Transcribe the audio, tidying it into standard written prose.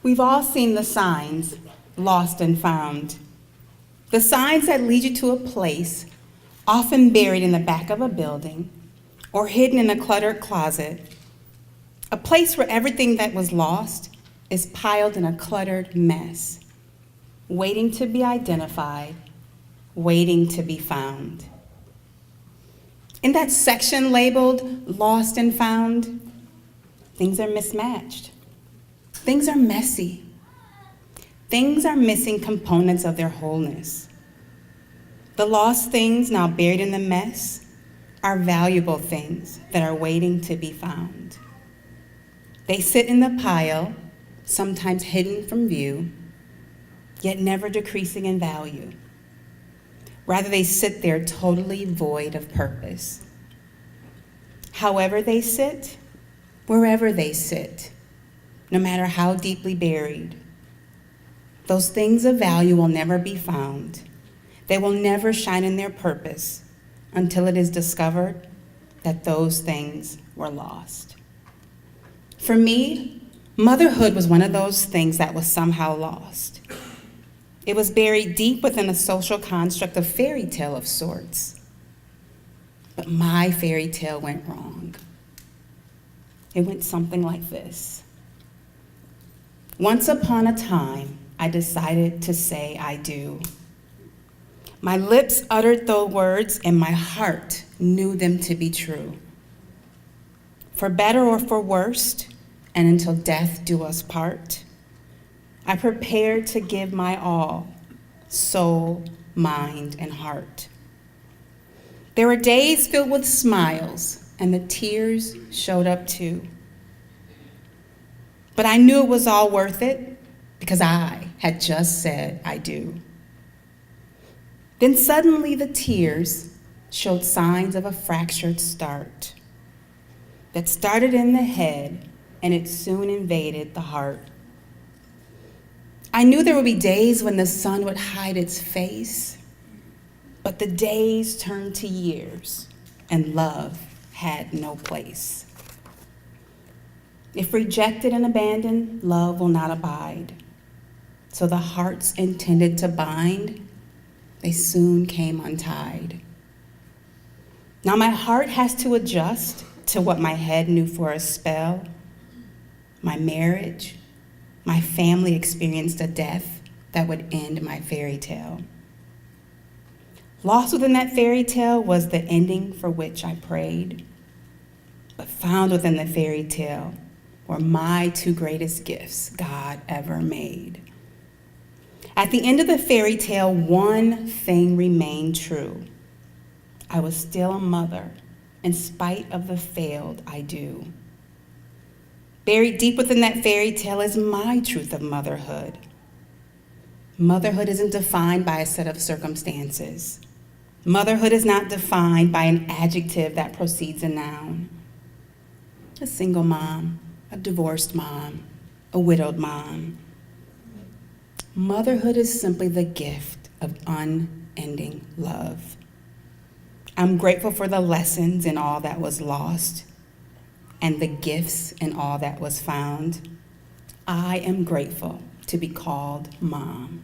We've all seen the signs, lost and found. The signs that lead you to a place, often buried in the back of a building or hidden in a cluttered closet. A place where everything that was lost is piled in a cluttered mess, waiting to be identified, waiting to be found. In that section labeled Lost and Found, things are mismatched. Things are messy. Things are missing components of their wholeness. The lost things now buried in the mess are valuable things that are waiting to be found. They sit in the pile, sometimes hidden from view, yet never decreasing in value. Rather, they sit there totally void of purpose. However they sit, wherever they sit, no matter how deeply buried, those things of value will never be found. They will never shine in their purpose until it is discovered that those things were lost. For me, motherhood was one of those things that was somehow lost. It was buried deep within a social construct of fairy tale of sorts. But my fairy tale went wrong. It went something like this. Once upon a time, I decided to say I do. My lips uttered those words and my heart knew them to be true. For better or for worse, and until death do us part, I prepared to give my all, soul, mind, and heart. There were days filled with smiles, and the tears showed up too. But I knew it was all worth it because I had just said I do. Then suddenly the tears showed signs of a fractured start that started in the head and it soon invaded the heart. I knew there would be days when the sun would hide its face, but the days turned to years and love had no place. If rejected and abandoned, love will not abide. So the hearts intended to bind, they soon came untied. Now my heart has to adjust to what my head knew for a spell. My marriage, my family experienced a death that would end my fairy tale. Lost within that fairy tale was the ending for which I prayed, but found within the fairy tale were my two greatest gifts God ever made. At the end of the fairy tale, one thing remained true. I was still a mother in spite of the failed I do. Buried deep within that fairy tale is my truth of motherhood. Motherhood isn't defined by a set of circumstances. Motherhood is not defined by an adjective that precedes a noun. A single mom, a divorced mom, a widowed mom. Motherhood is simply the gift of unending love. I'm grateful for the lessons in all that was lost and the gifts in all that was found. I am grateful to be called mom.